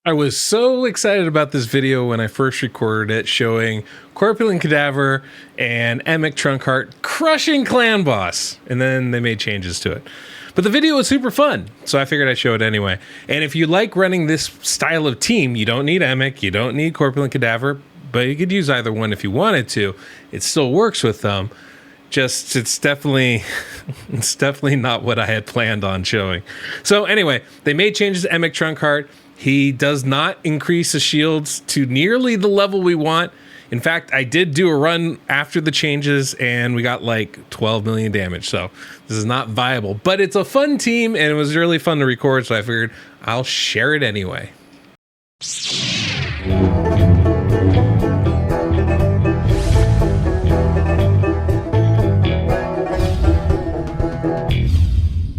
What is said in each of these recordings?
I was so excited about this video when I first recorded it, showing Corpulent Cadaver and Emic Trunkheart crushing Clan Boss, and then they made changes to it. But the video was super fun, so I figured I'd show it anyway. And if you like running this style of team, you don't need Emic, you don't need Corpulent Cadaver, but you could use either one if you wanted to. It still works with them. Just it's definitely not what I had planned on showing. So anyway, they made changes to Emic Trunkheart. He does not increase the shields to nearly the level we want. In fact, I did do a run after the changes and we got like 12 million damage. So this is not viable, but it's a fun team and it was really fun to record. So I figured I'll share it anyway.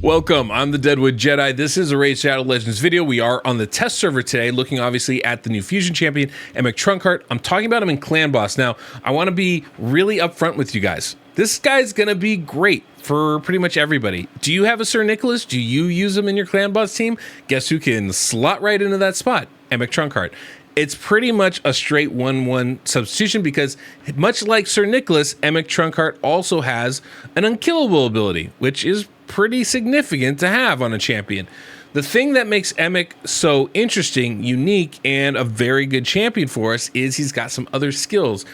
Welcome, I'm the DeadwoodJedi. This is a Raid Shadow Legends video. We are on the test server today, looking obviously at the new Fusion Champion, Emic Trunkheart. I'm talking about him in Clan Boss. Now, I want to be really upfront with you guys. This guy's going to be great for pretty much everybody. Do you have a Sir Nicholas? Do you use him in your Clan Boss team? Guess who can slot right into that spot? Emic Trunkheart. It's pretty much a straight 1-1 substitution because much like Sir Nicholas, Emic Trunkheart also has an unkillable ability, which is pretty significant to have on a champion. The thing that makes Emic so interesting, unique, and a very good champion for us is he's got some other skills.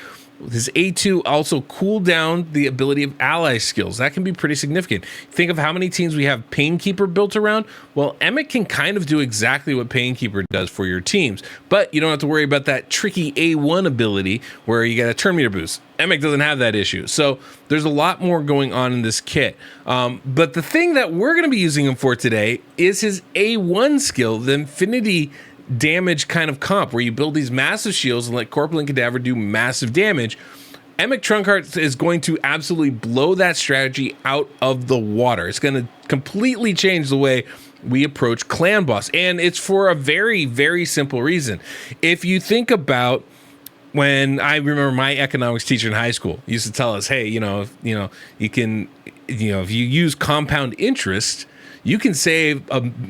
His A2 also cooled down the ability of ally skills. That can be pretty significant. Think of how many teams we have Painkeeper built around. Well, Emic can kind of do exactly what Painkeeper does for your teams, but you don't have to worry about that tricky A1 ability where you get a turn meter boost. Emic doesn't have that issue. So there's a lot more going on in this kit. But the thing that we're going to be using him for today is his A1 skill, the Infinity damage kind of comp where you build these massive shields and let Corpulent Cadaver do massive damage. Emic Trunkheart is going to absolutely blow that strategy out of the water. It's going to completely change the way we approach Clan Boss, and it's for a very, very simple reason. If you think about when I remember my economics teacher in high school used to tell us, hey, if you use compound interest, you can save,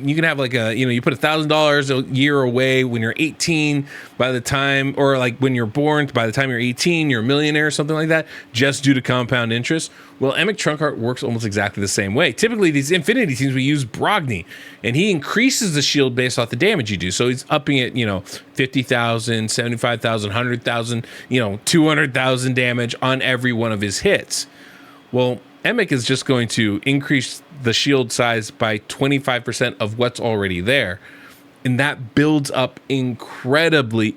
you can have like you put $1,000 a year away when you're 18 by the time, or like when you're born, by the time you're 18, you're a millionaire or something like that, just due to compound interest. Well, Emic Trunkheart works almost exactly the same way. Typically, these Infinity teams, we use Brogni, and he increases the shield based off the damage you do. So he's upping it, 50,000, 75,000, 100,000, 200,000 damage on every one of his hits. Well, Emic is just going to increase the shield size by 25% of what's already there. And that builds up incredibly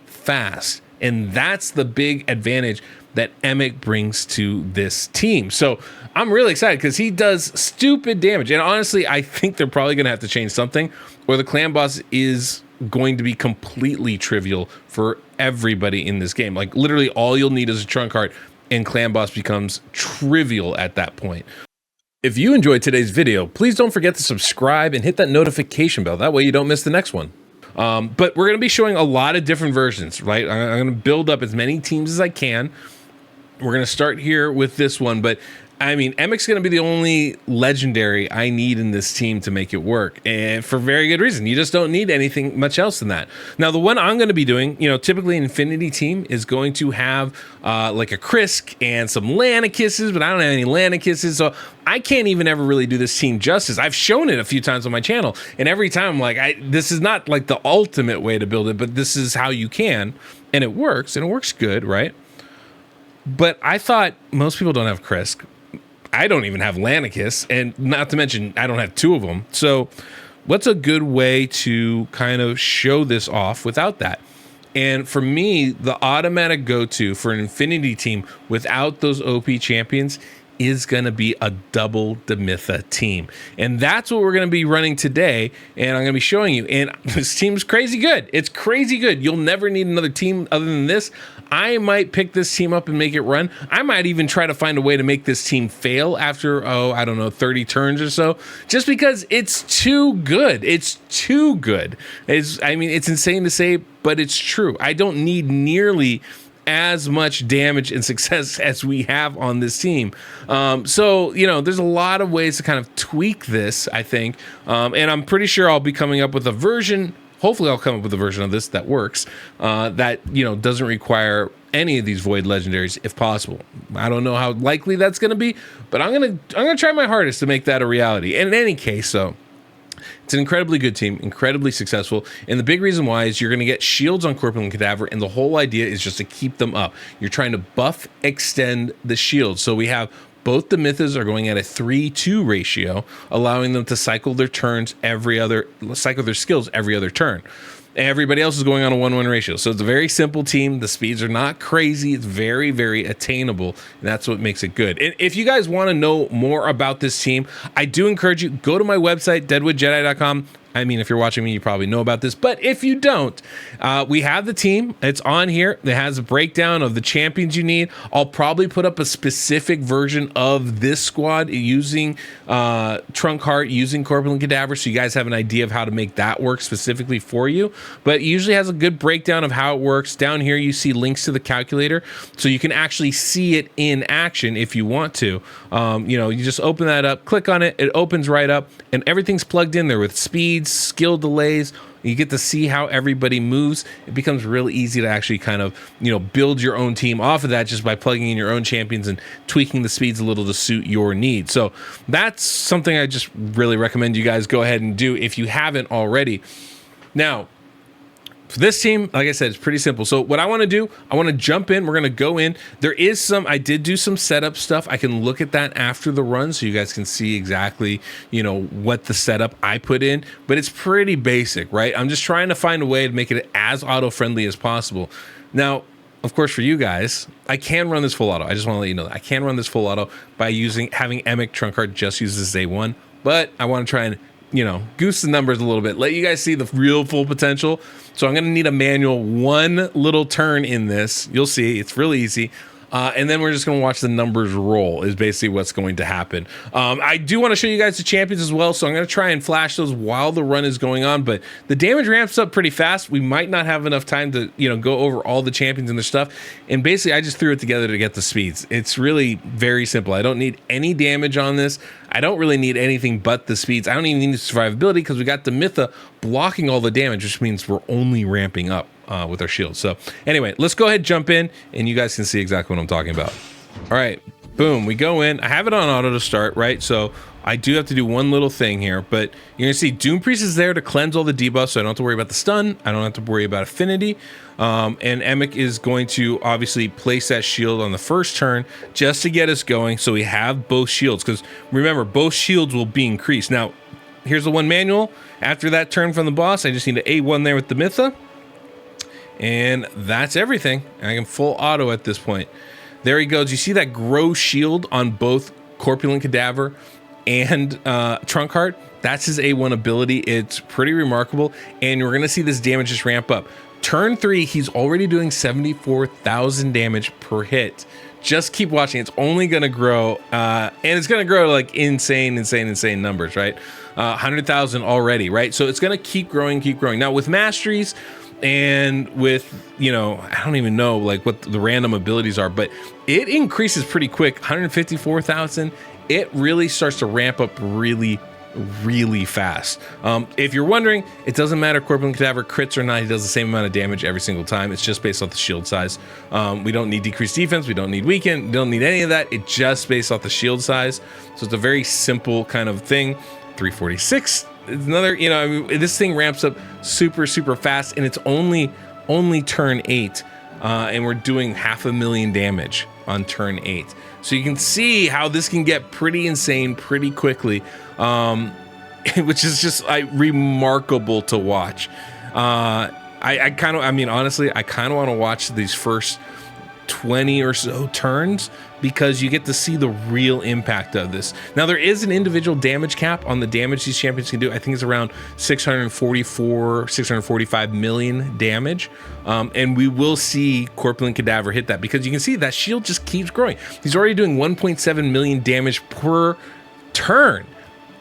fast. And that's the big advantage that Emic brings to this team. So I'm really excited because he does stupid damage. And honestly, I think they're probably going to have to change something, or the Clan Boss is going to be completely trivial for everybody in this game. Like literally all you'll need is a Trunkheart, and Clan Boss becomes trivial at that point. If you enjoyed today's video, please don't forget to subscribe and hit that notification bell. That way you don't miss the next one. But we're going to be showing a lot of different versions, right? I'm going to build up as many teams as I can. We're going to start here with this one, but I mean, Emic's going to be the only legendary I need in this team to make it work, and for very good reason. You just don't need anything much else than that. Now, the one I'm going to be doing, typically an Infinity team is going to have like a Krisk and some Lanikisses, but I don't have any Lanikisses, so I can't even ever really do this team justice. I've shown it a few times on my channel, and every time I'm like, this is not like the ultimate way to build it, but this is how you can, and it works good, right? But I thought most people don't have Krisk. I don't even have Lanikis, and not to mention I don't have two of them. So what's a good way to kind of show this off without that? And for me, the automatic go-to for an Infinity team without those OP champions is going to be a double Demitha team. And that's what we're going to be running today, and I'm going to be showing you. And this team's crazy good. It's crazy good. You'll never need another team other than this. I might pick this team up and make it run. I might even try to find a way to make this team fail after, 30 turns or so, just because it's too good. It's too good. It's insane to say, but it's true. I don't need nearly as much damage and success as we have on this team. So, you know, there's a lot of ways to kind of tweak this, I think. And I'm pretty sure I'll be coming up with a version. Hopefully I'll come up with a version of this that works, that, you know, doesn't require any of these void legendaries if possible. I don't know how likely that's going to be, but I'm going to try my hardest to make that a reality. And in any case, so it's an incredibly good team, incredibly successful. And the big reason why is you're going to get shields on Corpulent Cadaver, and the whole idea is just to keep them up. You're trying to buff extend the shield. So we have both the Mythas are going at a 3-2 ratio, allowing them to cycle their skills every other turn. Everybody else is going on a 1-1 ratio. So it's a very simple team. The speeds are not crazy. It's very, very attainable. And that's what makes it good. And if you guys want to know more about this team, I do encourage you, go to my website, DeadwoodJedi.com. I mean, if you're watching me, you probably know about this, but if you don't, we have the team. It's on here. It has a breakdown of the champions you need. I'll probably put up a specific version of this squad using Trunkheart, using Corpulent Cadaver, so you guys have an idea of how to make that work specifically for you. But it usually has a good breakdown of how it works. Down here, you see links to the calculator, so you can actually see it in action if you want to. You know, you just open that up, click on it, it opens right up, and everything's plugged in there with speeds, skill delays. You get to see how everybody moves. It becomes really easy to actually kind of, you know, build your own team off of that just by plugging in your own champions and tweaking the speeds a little to suit your needs. So that's something I just really recommend you guys go ahead and do if you haven't already. Now, for this team, like I said, it's pretty simple. So what I want to do, I want to jump in. We're going to go in. I did do some setup stuff. I can look at that after the run so you guys can see exactly, you know, what the setup I put in. But it's pretty basic, right? I'm just trying to find a way to make it as auto-friendly as possible. Now, of course, for you guys, I can run this full auto. I just want to let you know that I can run this full auto by having Emic Trunkheart just use this A1. But I want to try and, you know, goose the numbers a little bit, let you guys see the real full potential. So I'm going to need a manual one little turn in this. You'll see, it's really easy. And then we're just going to watch the numbers roll is basically what's going to happen. I do want to show you guys the champions as well, so I'm going to try and flash those while the run is going on, but the damage ramps up pretty fast. We might not have enough time to, you know, go over all the champions and their stuff. And basically, I just threw it together to get the speeds. It's really very simple. I don't need any damage on this. I don't really need anything but the speeds. I don't even need the survivability because we got the Mytha blocking all the damage, which means we're only ramping up with our shield. So anyway, let's go ahead, jump in, and you guys can see exactly what I'm talking about. All right, boom, we go in. I have it on auto to start, right? So I do have to do one little thing here, but you're gonna see Doom Priest is there to cleanse all the debuffs, so I don't have to worry about the stun. I don't have to worry about affinity. And Emic is going to obviously place that shield on the first turn just to get us going, so we have both shields, because remember, both shields will be increased. Now, here's the one manual. After that turn from the boss, I just need an A1 there with the Mytha. And that's everything. I can full auto at this point. There he goes. You see that grow shield on both Corpulent Cadaver and Trunkheart? That's his A1 ability. It's pretty remarkable. And we're going to see this damage just ramp up. Turn 3, he's already doing 74,000 damage per hit. Just keep watching. It's only going to grow. And it's going to grow like insane numbers, right? 100,000 already, right? So it's going to keep growing. Now with masteries, and with, you know, I don't even know like what the random abilities are, but it increases pretty quick. 154,000. It really starts to ramp up really fast. If you're wondering, it doesn't matter Corpulent Cadaver crits or not. He does the same amount of damage every single time. It's just based off the shield size. We don't need decreased defense. We don't need weaken. We don't need any of that. It's just based off the shield size. So it's a very simple kind of thing. 346. It's another, you know, I mean, this thing ramps up super fast, and it's only turn 8, and we're doing 500,000 damage on turn 8. So you can see how this can get pretty insane pretty quickly, which is just remarkable to watch. I mean, honestly, I kind of want to watch these first 20 or so turns because you get to see the real impact of this. Now, there is an individual damage cap on the damage these champions can do. I think it's around 645 million damage. And we will see Corpulent Cadaver hit that because you can see that shield just keeps growing. He's already doing 1.7 million damage per turn.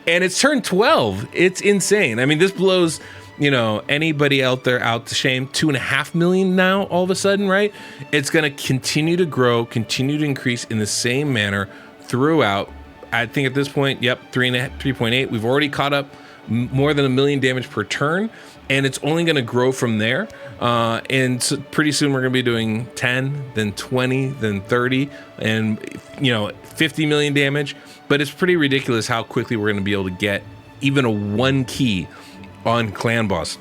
And it's turn 12. It's insane. I mean, this blows anybody out there out to shame. 2.5 million now all of a sudden, right? It's going to continue to grow, continue to increase in the same manner throughout. I think at this point, 3.8. We've already caught up more than 1 million damage per turn, and it's only going to grow from there. And so pretty soon we're going to be doing 10, then 20, then 30, and 50 million damage. But it's pretty ridiculous how quickly we're going to be able to get even a 1 key on Clan Boss.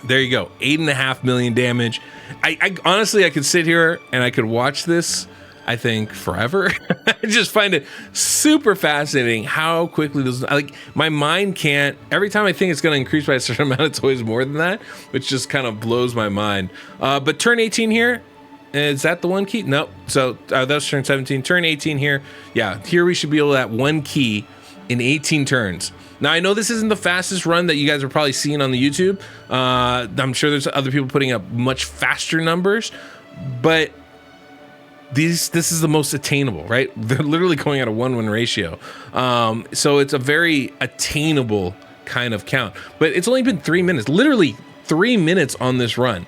There you go, 8.5 million damage. I honestly, I could sit here and I could watch this, I think, forever. I just find it super fascinating how quickly this, my mind can't, every time I think it's going to increase by a certain amount, it's always more than that, which just kind of blows my mind. But turn 18 here, is that the 1 key? Nope. So that's turn 17. Turn 18 here. Yeah, here we should be able to have 1 key in 18 turns. Now, I know this isn't the fastest run that you guys are probably seeing on the YouTube. I'm sure there's other people putting up much faster numbers, but this is the most attainable, right? They're literally going at a 1-1 ratio. So it's a very attainable kind of count. But it's only been 3 minutes, literally 3 minutes on this run.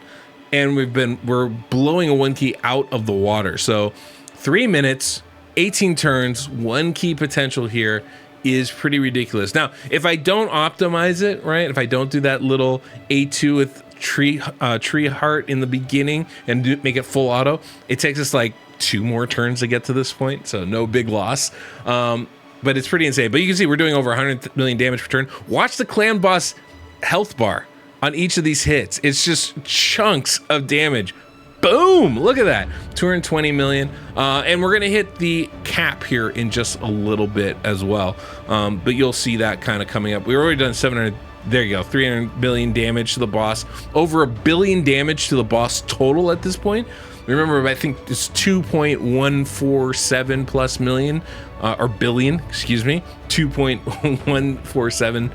And we're blowing a 1 key out of the water. So 3 minutes, 18 turns, 1 key potential here is pretty ridiculous. Now, if I don't optimize it, right? If I don't do that little A2 with tree heart in the beginning and make it full auto, it takes us like 2 more turns to get to this point. So no big loss. But it's pretty insane. But you can see we're doing over 100 million damage per turn. Watch the Clan Boss health bar on each of these hits. It's just chunks of damage. Boom! Look at that, 220 million. And we're gonna hit the cap here in just a little bit as well. But you'll see that kind of coming up. We've already done 700, there you go, 300 billion damage to the boss. Over 1 billion damage to the boss total at this point. Remember, I think it's 2.147 plus million, or billion, excuse me, 2.147.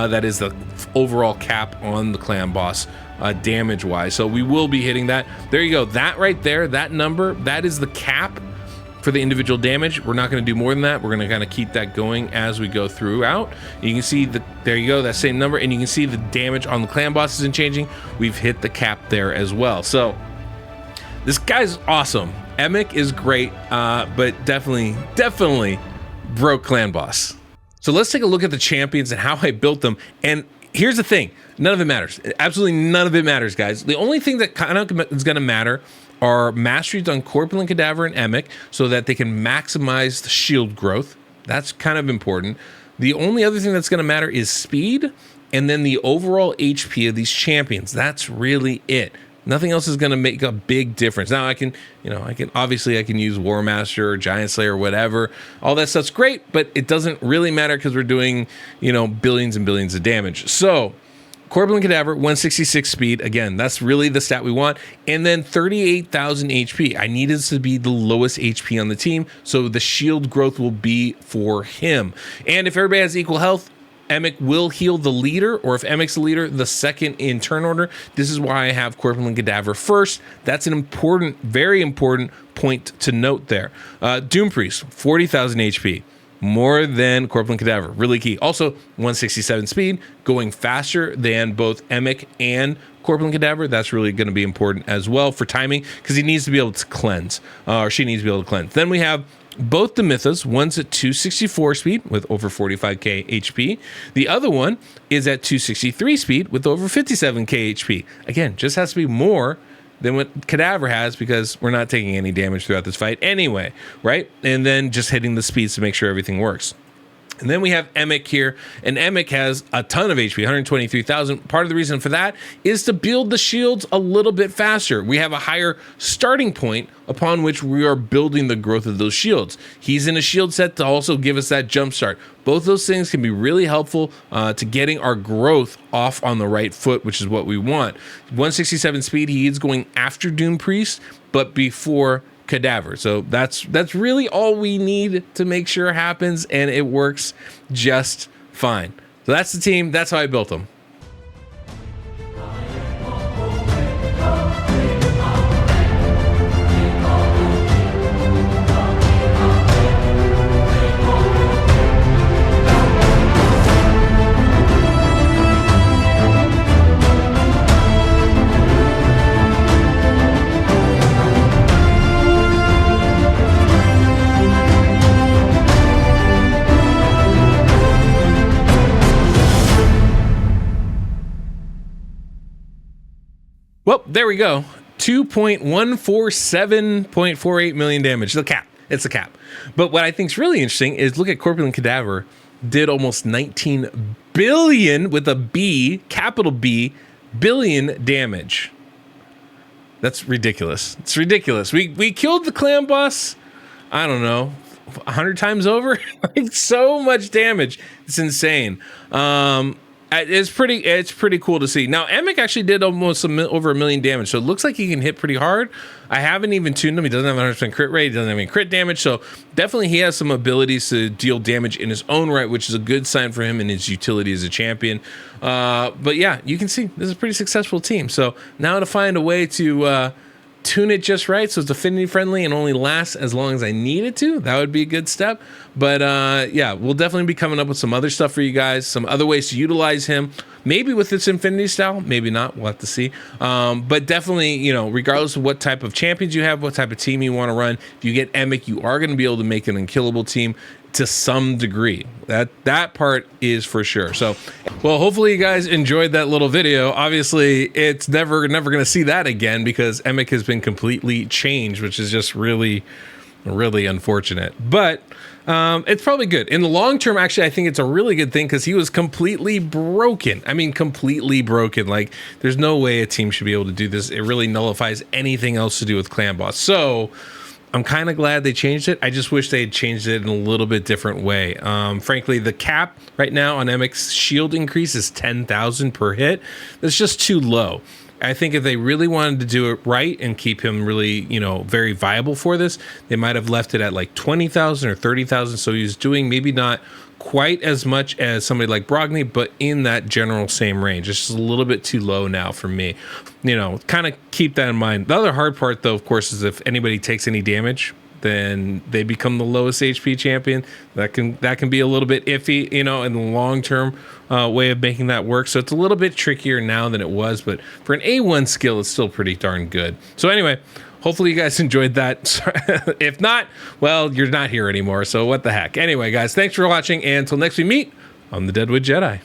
That is the overall cap on the Clan Boss. Damage wise, so we will be hitting that. There you go, that right there, that number, that is the cap for the individual damage. We're not going to do more than that. We're going to kind of keep that going as we go throughout. You can see that, there you go, that same number, and you can see the damage on the Clan Boss isn't changing. We've hit the cap there as well. So this guy's awesome. Emic is great, but definitely broke Clan Boss. So let's take a look at the champions and how I built them. And here's the thing, none of it matters. Absolutely none of it matters, guys. The only thing that kind of is going to matter are masteries on Corpulent Cadaver and Emic so that they can maximize the shield growth. That's kind of important. The only other thing that's going to matter is speed and then the overall HP of these champions. That's really it. Nothing else is going to make a big difference. Now I can use War Master or Giant Slayer or whatever. All that stuff's great, but it doesn't really matter because we're doing, billions and billions of damage. So Corpulent Cadaver, 166 speed. Again, that's really the stat we want. And then 38,000 HP. I need it to be the lowest HP on the team, so the shield growth will be for him. And if everybody has equal health, Emic will heal the leader, or if Emic's the leader, the second in turn order. This is why I have Corpulent Cadaver first. That's an important, very important point to note there. Doom Priest, 40,000 HP. More than Corpulent Cadaver, really key. Also, 167 speed, going faster than both Emic and Corpulent Cadaver. That's really going to be important as well for timing, because he needs to be able to cleanse, or she needs to be able to cleanse. Then we have both the Mythos. One's at 264 speed with over 45k HP. The other one is at 263 speed with over 57k HP. Again, just has to be more than what Cadaver has because we're not taking any damage throughout this fight anyway, right? And then just hitting the speeds to make sure everything works. And then we have Emic here, and Emic has a ton of HP, 123,000. Part of the reason for that is to build the shields a little bit faster. We have a higher starting point upon which we are building the growth of those shields. He's in a shield set to also give us that jump start. Both those things can be really helpful to getting our growth off on the right foot, which is what we want. 167 speed, he is going after Doom Priest, but before Cadaver. So that's really all we need to make sure it happens, and it works just fine. So that's the team. That's how I built them. Well, there we go. 2.147.48 million damage. The cap. It's a cap. But what I think is really interesting is look at Corpulent Cadaver did almost 19 billion with a B, capital B, billion damage. That's ridiculous. It's ridiculous. We killed the clan boss, I don't know, 100 times over. Like, so much damage. It's insane. It's pretty cool to see. Now, Emic actually did almost over a million damage, so it looks like he can hit pretty hard. I haven't even tuned him. He doesn't have 100% crit rate. He doesn't have any crit damage, so definitely he has some abilities to deal damage in his own right, which is a good sign for him and his utility as a champion. But yeah, you can see this is a pretty successful team. So now to find a way to tune it just right so it's affinity friendly and only lasts as long as I need it to, that would be a good step. But yeah, we'll definitely be coming up with some other stuff for you guys, some other ways to utilize him, maybe with this infinity style, maybe not, we'll have to see. But definitely, you know, regardless of what type of champions you have, what type of team you want to run, if you get Emic, you are going to be able to make an unkillable team to some degree. That part is for sure. So, well, hopefully you guys enjoyed that little video. Obviously, it's never going to see that again because Emic has been completely changed, which is just really unfortunate. But it's probably good. In the long term, actually, I think it's a really good thing because he was completely broken. I mean, completely broken. Like, there's no way a team should be able to do this. It really nullifies anything else to do with Clan Boss. So I'm kind of glad they changed it. I just wish they had changed it in a little bit different way. Frankly, the cap right now on Emic's shield increase is 10,000 per hit. That's just too low. I think if they really wanted to do it right and keep him really, you know, very viable for this, they might have left it at like 20,000 or 30,000. So he's doing maybe not quite as much as somebody like Brogni, but in that general same range. It's just a little bit too low now for me. You know, kind of keep that in mind. The other hard part, though, of course, is if anybody takes any damage, then they become the lowest HP champion. That can be a little bit iffy, you know, in the long term way of making that work. So it's a little bit trickier now than it was, but for an A1 skill, it's still pretty darn good. So anyway, hopefully you guys enjoyed that. If not, well, you're not here anymore, so what the heck. Anyway, guys, thanks for watching, and until next we meet, I'm the Deadwood Jedi.